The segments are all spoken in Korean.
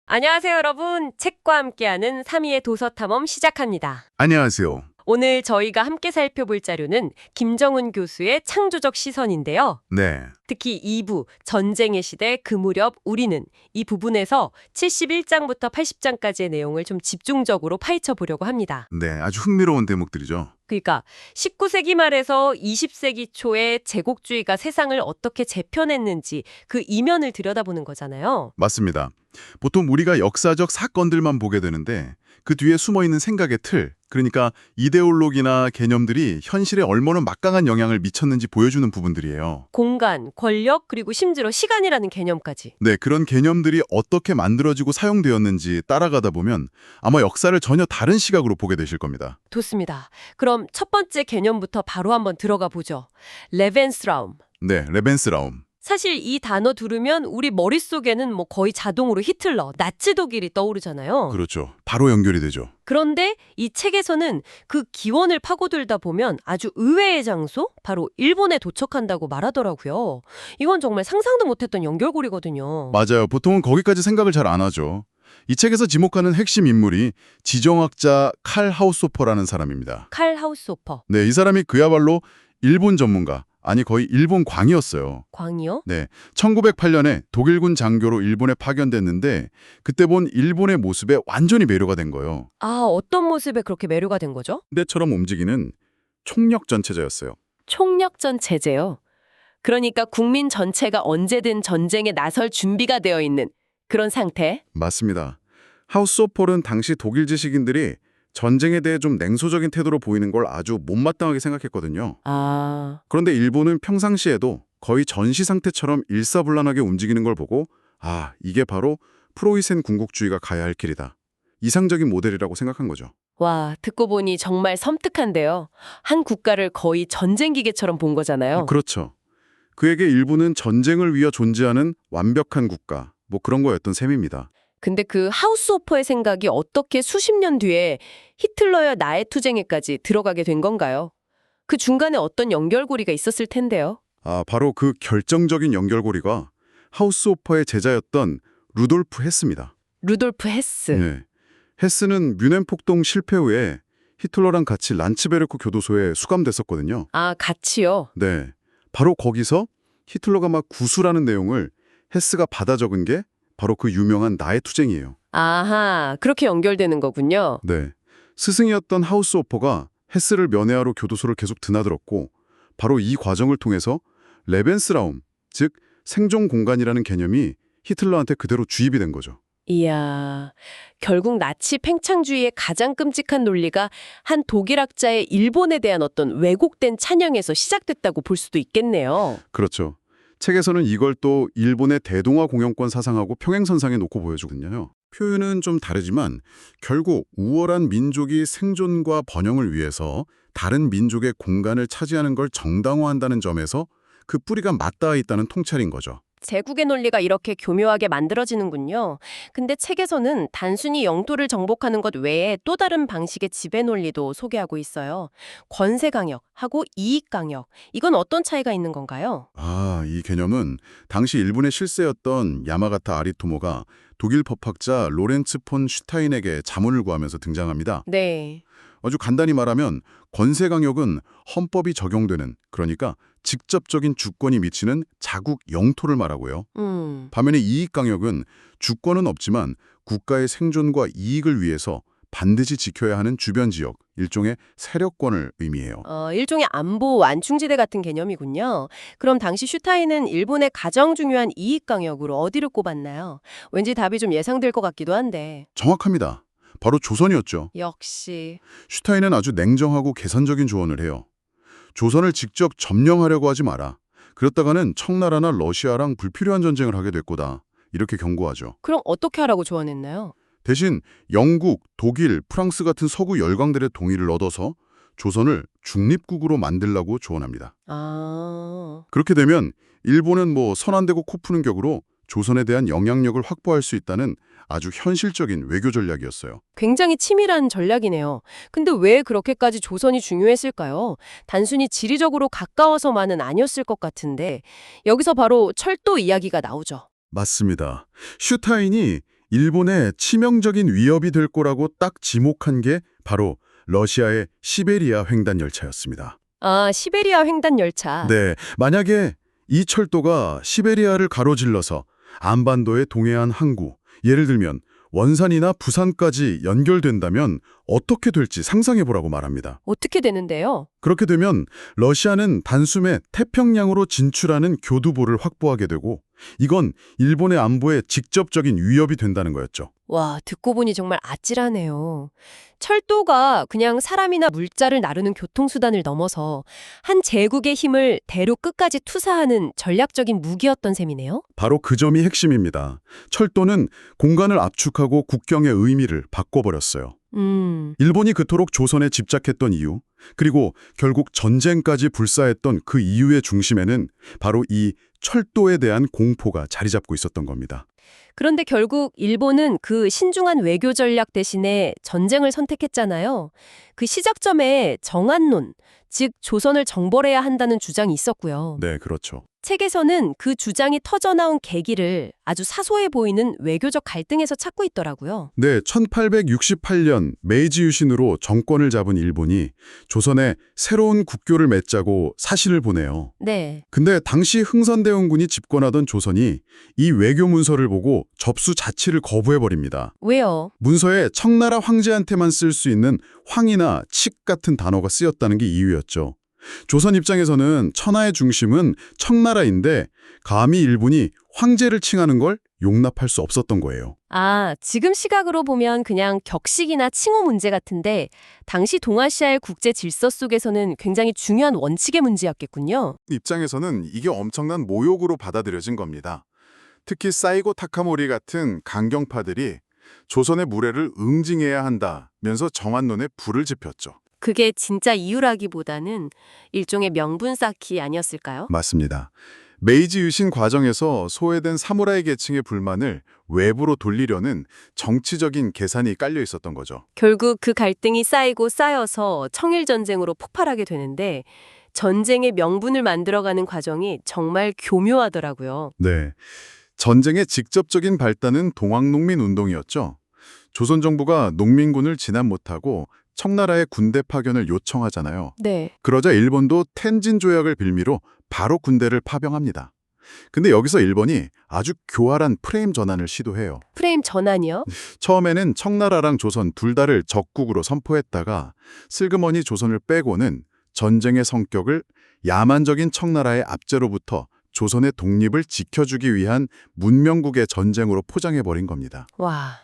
안녕하세요, 여러분. 책과 함께하는 3위의 도서탐험 시작합니다. 안녕하세요. 오늘 저희가 함께 살펴볼 자료는 김정은 교수의 창조적 시선인데요. 네, 특히 2부 전쟁의 시대 그 무렵 우리는 이 부분에서 71장부터 80장까지의 내용을 좀 집중적으로 파헤쳐 보려고 합니다. 네, 아주 흥미로운 대목들이죠. 그러니까 19세기 말에서 20세기 초에 제국주의가 세상을 어떻게 재편했는지 그 이면을 들여다보는 거잖아요. 맞습니다. 보통 우리가 역사적 사건들만 보게 되는데 그 뒤에 숨어있는 생각의 틀, 그러니까 이데올로기나 개념들이 현실에 얼마나 막강한 영향을 미쳤는지 보여주는 부분들이에요. 공간, 권력, 그리고 심지어 시간이라는 개념까지. 네, 그런 개념들이 어떻게 만들어지고 사용되었는지 따라가다 보면 아마 역사를 전혀 다른 시각으로 보게 되실 겁니다. 좋습니다. 그럼 첫 번째 개념부터 바로 한번 들어가 보죠. 레벤스라움. 네, 레벤스라움. 사실 이 단어 들으면 우리 머릿속에는 뭐 거의 자동으로 히틀러, 나치 독일이 떠오르잖아요. 그렇죠. 바로 연결이 되죠. 그런데 이 책에서는 그 기원을 파고들다 보면 아주 의외의 장소, 바로 일본에 도착한다고 말하더라고요. 이건 정말 상상도 못했던 연결고리거든요. 맞아요. 보통은 거기까지 생각을 잘 안 하죠. 이 책에서 지목하는 핵심 인물이 지정학자 칼 하우스호퍼라는 사람입니다. 칼 하우스호퍼, 네, 이 사람이 그야말로 일본 전문가, 아니 거의 일본 광이었어요. 광이요? 네, 1908년에 독일군 장교로 일본에 파견됐는데 그때 본 일본의 모습에 완전히 매료가 된 거예요. 아, 어떤 모습에 그렇게 매료가 된 거죠? 때처럼 움직이는 총력 전체자였어요. 총력전 체제요. 그러니까 국민 전체가 언제든 전쟁에 나설 준비가 되어 있는 그런 상태? 맞습니다. 하우스호퍼는 당시 독일 지식인들이 전쟁에 대해 좀 냉소적인 태도로 보이는 걸 아주 못마땅하게 생각했거든요. 아, 그런데 일본은 평상시에도 거의 전시 상태처럼 일사불란하게 움직이는 걸 보고 아, 이게 바로 프로이센 군국주의가 가야 할 길이다. 이상적인 모델이라고 생각한 거죠. 와, 듣고 보니 정말 섬뜩한데요. 한 국가를 거의 전쟁 기계처럼 본 거잖아요. 그렇죠. 그에게 일본은 전쟁을 위해 존재하는 완벽한 국가, 뭐 그런 거였던 셈입니다. 근데 그 하우스호퍼의 생각이 어떻게 수십 년 뒤에 히틀러의 나의 투쟁에까지 들어가게 된 건가요? 그 중간에 어떤 연결고리가 있었을 텐데요. 아, 바로 그 결정적인 연결고리가 하우스호퍼의 제자였던 루돌프 헤스입니다. 루돌프 헤스. 네. 헤스는 뮌헨 폭동 실패 후에 히틀러랑 같이 란츠베르크 교도소에 수감됐었거든요. 아, 같이요. 네. 바로 거기서 히틀러가 막 구수라는 내용을 헤스가 받아 적은 게 바로 그 유명한 나의 투쟁이에요. 아하, 그렇게 연결되는 거군요. 네. 스승이었던 하우스호퍼가 헤스를 면회하러 교도소를 계속 드나들었고 바로 이 과정을 통해서 레벤스라움, 즉 생존 공간이라는 개념이 히틀러한테 그대로 주입이 된 거죠. 이야, 결국 나치 팽창주의의 가장 끔찍한 논리가 한 독일학자의 일본에 대한 어떤 왜곡된 찬양에서 시작됐다고 볼 수도 있겠네요. 그렇죠. 책에서는 이걸 또 일본의 대동아 공영권 사상하고 평행선상에 놓고 보여주거든요. 표현은 좀 다르지만 결국 우월한 민족이 생존과 번영을 위해서 다른 민족의 공간을 차지하는 걸 정당화한다는 점에서 그 뿌리가 맞닿아 있다는 통찰인 거죠. 제국의 논리가 이렇게 교묘하게 만들어지는군요. 근데 책에서는 단순히 영토를 정복하는 것 외에 또 다른 방식의 지배 논리도 소개하고 있어요. 권세 강력하고 이익 강력. 이건 어떤 차이가 있는 건가요? 아, 이 개념은 당시 일본의 실세였던 야마가타 아리토모가 독일 법학자 로렌츠 폰 슈타인에게 자문을 구하면서 등장합니다. 네. 아주 간단히 말하면 권세 강력은 헌법이 적용되는, 그러니까 직접적인 주권이 미치는 자국 영토를 말하고요. 반면에 이익 강력은 주권은 없지만 국가의 생존과 이익을 위해서 반드시 지켜야 하는 주변 지역, 일종의 세력권을 의미해요. 일종의 안보 완충지대 같은 개념이군요. 그럼 당시 슈타인은 일본의 가장 중요한 이익 강역으로 어디를 꼽았나요? 왠지 답이 좀 예상될 것 같기도 한데. 정확합니다. 바로 조선이었죠. 역시. 슈타인은 아주 냉정하고 계산적인 조언을 해요. 조선을 직접 점령하려고 하지 마라. 그렇다가는 청나라나 러시아랑 불필요한 전쟁을 하게 될 거다. 이렇게 경고하죠. 그럼 어떻게 하라고 조언했나요? 대신 영국, 독일, 프랑스 같은 서구 열강들의 동의를 얻어서 조선을 중립국으로 만들라고 조언합니다. 아, 그렇게 되면 일본은 뭐 손 안 대고 코 푸는 격으로 조선에 대한 영향력을 확보할 수 있다는 아주 현실적인 외교 전략이었어요. 굉장히 치밀한 전략이네요. 근데 왜 그렇게까지 조선이 중요했을까요? 단순히 지리적으로 가까워서만은 아니었을 것 같은데 여기서 바로 철도 이야기가 나오죠. 맞습니다. 슈타인이 일본에 치명적인 위협이 될 거라고 딱 지목한 게 바로 러시아의 시베리아 횡단 열차였습니다. 아, 시베리아 횡단 열차. 네, 만약에 이 철도가 시베리아를 가로질러서 안반도의 동해안 항구, 예를 들면 원산이나 부산까지 연결된다면 어떻게 될지 상상해보라고 말합니다. 어떻게 되는데요? 그렇게 되면 러시아는 단숨에 태평양으로 진출하는 교두보를 확보하게 되고 이건 일본의 안보에 직접적인 위협이 된다는 거였죠. 와, 듣고 보니 정말 아찔하네요. 철도가 그냥 사람이나 물자를 나르는 교통수단을 넘어서 한 제국의 힘을 대로 끝까지 투사하는 전략적인 무기였던 셈이네요. 바로 그 점이 핵심입니다. 철도는 공간을 압축하고 국경의 의미를 바꿔버렸어요. 일본이 그토록 조선에 집착했던 이유, 그리고 결국 전쟁까지 불사했던 그 이유의 중심에는 바로 이 철도에 대한 공포가 자리 잡고 있었던 겁니다. 그런데 결국 일본은 그 신중한 외교 전략 대신에 전쟁을 선택했잖아요. 그 시작점에 정한론, 즉 조선을 정벌해야 한다는 주장이 있었고요. 네, 그렇죠. 책에서는 그 주장이 터져나온 계기를 아주 사소해 보이는 외교적 갈등에서 찾고 있더라고요. 네, 1868년 메이지 유신으로 정권을 잡은 일본이 조선에 새로운 국교를 맺자고 사신을 보내요. 네. 근데 당시 흥선대원군이 집권하던 조선이 이 외교 문서를 보고 접수 자체를 거부해버립니다. 왜요? 문서에 청나라 황제한테만 쓸 수 있는 황이나 칙 같은 단어가 쓰였다는 게 이유였죠. 조선 입장에서는 천하의 중심은 청나라인데 감히 일본이 황제를 칭하는 걸 용납할 수 없었던 거예요. 아, 지금 시각으로 보면 그냥 격식이나 칭호 문제 같은데 당시 동아시아의 국제 질서 속에서는 굉장히 중요한 원칙의 문제였겠군요. 입장에서는 이게 엄청난 모욕으로 받아들여진 겁니다. 특히 사이고 타카모리 같은 강경파들이 조선의 무례를 응징해야 한다면서 정한론에 불을 지폈죠. 그게 진짜 이유라기보다는 일종의 명분 쌓기 아니었을까요? 맞습니다. 메이지 유신 과정에서 소외된 사무라이 계층의 불만을 외부로 돌리려는 정치적인 계산이 깔려 있었던 거죠. 결국 그 갈등이 쌓이고 쌓여서 청일전쟁으로 폭발하게 되는데 전쟁의 명분을 만들어가는 과정이 정말 교묘하더라고요. 네. 전쟁의 직접적인 발단은 동학농민 운동이었죠. 조선 정부가 농민군을 진압 못하고 청나라의 군대 파견을 요청하잖아요. 네. 그러자 일본도 텐진 조약을 빌미로 바로 군대를 파병합니다. 근데 여기서 일본이 아주 교활한 프레임 전환을 시도해요. 프레임 전환이요? 처음에는 청나라랑 조선 둘 다를 적국으로 선포했다가 슬그머니 조선을 빼고는 전쟁의 성격을 야만적인 청나라의 압제로부터 조선의 독립을 지켜주기 위한 문명국의 전쟁으로 포장해버린 겁니다. 와,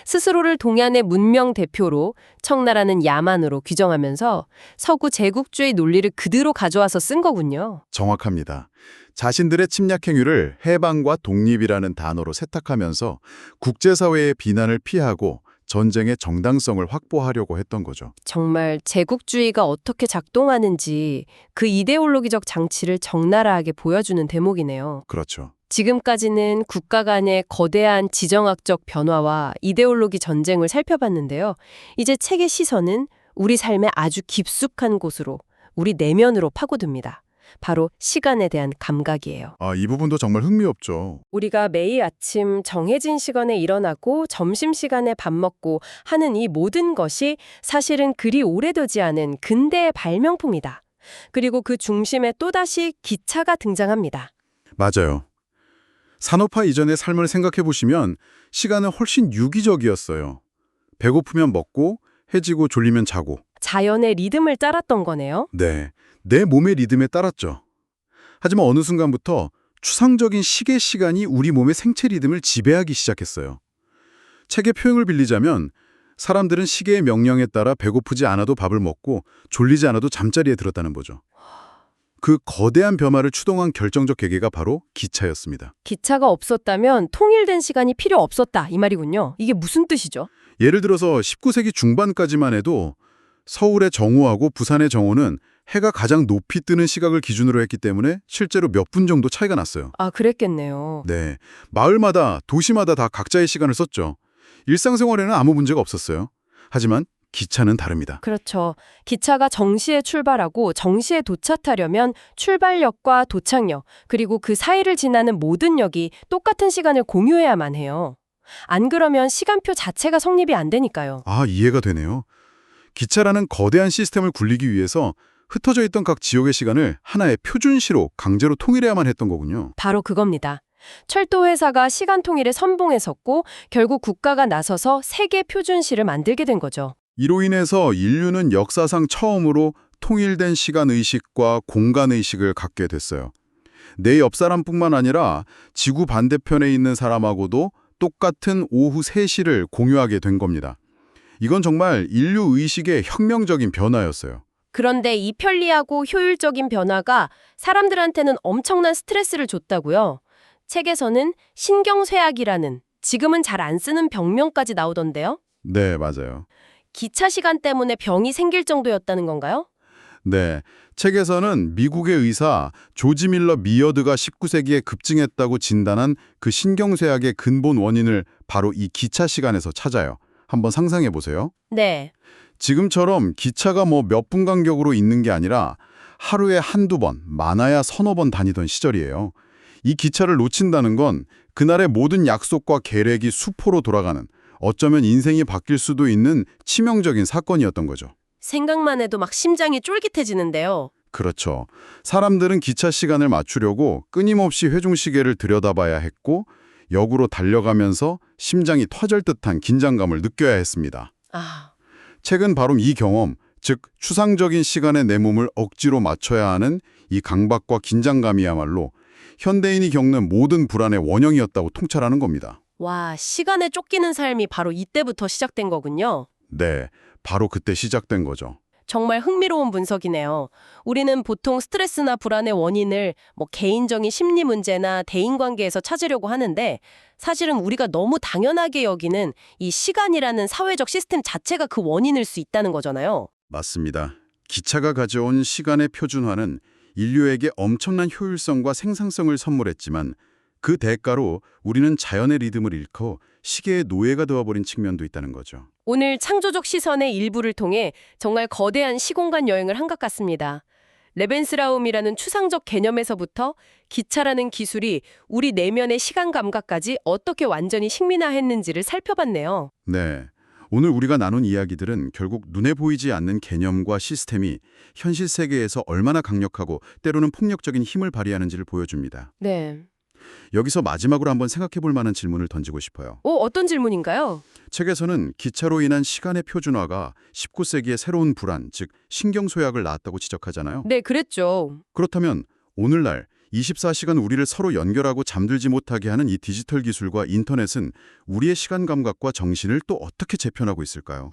스스로를 동양의 문명 대표로 청나라는 야만으로 규정하면서 서구 제국주의 논리를 그대로 가져와서 쓴 거군요. 정확합니다. 자신들의 침략 행위를 해방과 독립이라는 단어로 세탁하면서 국제사회의 비난을 피하고 전쟁의 정당성을 확보하려고 했던 거죠. 정말 제국주의가 어떻게 작동하는지 그 이데올로기적 장치를 적나라하게 보여주는 대목이네요. 그렇죠. 지금까지는 국가 간의 거대한 지정학적 변화와 이데올로기 전쟁을 살펴봤는데요. 이제 책의 시선은 우리 삶의 아주 깊숙한 곳으로, 우리 내면으로 파고듭니다. 바로 시간에 대한 감각이에요. 이 부분도 정말 흥미롭죠. 우리가 매일 아침 정해진 시간에 일어나고 점심시간에 밥 먹고 하는 이 모든 것이 사실은 그리 오래되지 않은 근대의 발명품이다. 그리고 그 중심에 또다시 기차가 등장합니다. 맞아요. 산업화 이전의 삶을 생각해 보시면 시간은 훨씬 유기적이었어요. 배고프면 먹고 해지고 졸리면 자고. 자연의 리듬을 따랐던 거네요. 네, 내 몸의 리듬에 따랐죠. 하지만 어느 순간부터 추상적인 시계 시간이 우리 몸의 생체 리듬을 지배하기 시작했어요. 책의 표현을 빌리자면 사람들은 시계의 명령에 따라 배고프지 않아도 밥을 먹고 졸리지 않아도 잠자리에 들었다는 거죠. 그 거대한 변화를 추동한 결정적 계기가 바로 기차였습니다. 기차가 없었다면 통일된 시간이 필요 없었다 이 말이군요. 이게 무슨 뜻이죠? 예를 들어서 19세기 중반까지만 해도 서울의 정오하고 부산의 정오는 해가 가장 높이 뜨는 시각을 기준으로 했기 때문에 실제로 몇 분 정도 차이가 났어요. 아, 그랬겠네요. 네, 마을마다, 도시마다 다 각자의 시간을 썼죠. 일상생활에는 아무 문제가 없었어요. 하지만 기차는 다릅니다. 그렇죠. 기차가 정시에 출발하고 정시에 도착하려면 출발역과 도착역, 그리고 그 사이를 지나는 모든 역이 똑같은 시간을 공유해야만 해요. 안 그러면 시간표 자체가 성립이 안 되니까요. 아, 이해가 되네요. 기차라는 거대한 시스템을 굴리기 위해서 흩어져 있던 각 지역의 시간을 하나의 표준시로 강제로 통일해야만 했던 거군요. 바로 그겁니다. 철도 회사가 시간 통일에 선봉에 섰고 결국 국가가 나서서 세계 표준시를 만들게 된 거죠. 이로 인해서 인류는 역사상 처음으로 통일된 시간의식과 공간의식을 갖게 됐어요. 내 옆 사람뿐만 아니라 지구 반대편에 있는 사람하고도 똑같은 오후 3시를 공유하게 된 겁니다. 이건 정말 인류 의식의 혁명적인 변화였어요. 그런데 이 편리하고 효율적인 변화가 사람들한테는 엄청난 스트레스를 줬다고요. 책에서는 신경쇠약이라는 지금은 잘 안 쓰는 병명까지 나오던데요. 네, 맞아요. 기차 시간 때문에 병이 생길 정도였다는 건가요? 네, 책에서는 미국의 의사 조지 밀러 미어드가 19세기에 급증했다고 진단한 그 신경쇠약의 근본 원인을 바로 이 기차 시간에서 찾아요. 한번 상상해 보세요. 네. 지금처럼 기차가 뭐 몇 분 간격으로 있는 게 아니라 하루에 한두 번, 많아야 서너 번 다니던 시절이에요. 이 기차를 놓친다는 건 그날의 모든 약속과 계획이 수포로 돌아가는, 어쩌면 인생이 바뀔 수도 있는 치명적인 사건이었던 거죠. 생각만 해도 막 심장이 쫄깃해지는데요. 그렇죠. 사람들은 기차 시간을 맞추려고 끊임없이 회중시계를 들여다봐야 했고 역으로 달려가면서 심장이 터질 듯한 긴장감을 느껴야 했습니다. 아, 책은 바로 이 경험, 즉 추상적인 시간에 내 몸을 억지로 맞춰야 하는 이 강박과 긴장감이야말로 현대인이 겪는 모든 불안의 원형이었다고 통찰하는 겁니다. 와, 시간에 쫓기는 삶이 바로 이때부터 시작된 거군요. 네, 바로 그때 시작된 거죠. 정말 흥미로운 분석이네요. 우리는 보통 스트레스나 불안의 원인을 개인적인 심리 문제나 대인관계에서 찾으려고 하는데 사실은 우리가 너무 당연하게 여기는 이 시간이라는 사회적 시스템 자체가 그 원인일 수 있다는 거잖아요. 맞습니다. 기차가 가져온 시간의 표준화는 인류에게 엄청난 효율성과 생산성을 선물했지만 그 대가로 우리는 자연의 리듬을 잃고 시계의 노예가 되어버린 측면도 있다는 거죠. 오늘 창조적 시선의 일부를 통해 정말 거대한 시공간 여행을 한 것 같습니다. 레벤스라움이라는 추상적 개념에서부터 기차라는 기술이 우리 내면의 시간 감각까지 어떻게 완전히 식민화했는지를 살펴봤네요. 네. 오늘 우리가 나눈 이야기들은 결국 눈에 보이지 않는 개념과 시스템이 현실 세계에서 얼마나 강력하고 때로는 폭력적인 힘을 발휘하는지를 보여줍니다. 네. 여기서 마지막으로 한번 생각해 볼 만한 질문을 던지고 싶어요. 어떤 질문인가요? 책에서는 기차로 인한 시간의 표준화가 19세기의 새로운 불안, 즉 신경쇠약을 낳았다고 지적하잖아요. 네, 그랬죠. 그렇다면 오늘날 24시간 우리를 서로 연결하고 잠들지 못하게 하는 이 디지털 기술과 인터넷은 우리의 시간 감각과 정신을 또 어떻게 재편하고 있을까요?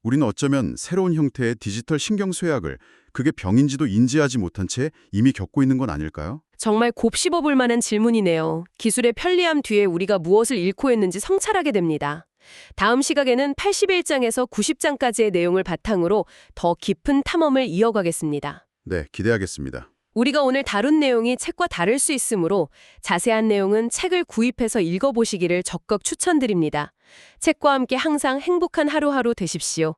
우리는 어쩌면 새로운 형태의 디지털 신경쇠약을 그게 병인지도 인지하지 못한 채 이미 겪고 있는 건 아닐까요? 정말 곱씹어볼 만한 질문이네요. 기술의 편리함 뒤에 우리가 무엇을 잃고 했는지 성찰하게 됩니다. 다음 시각에는 81장에서 90장까지의 내용을 바탕으로 더 깊은 탐험을 이어가겠습니다. 네, 기대하겠습니다. 우리가 오늘 다룬 내용이 책과 다를 수 있으므로 자세한 내용은 책을 구입해서 읽어보시기를 적극 추천드립니다. 책과 함께 항상 행복한 하루하루 되십시오.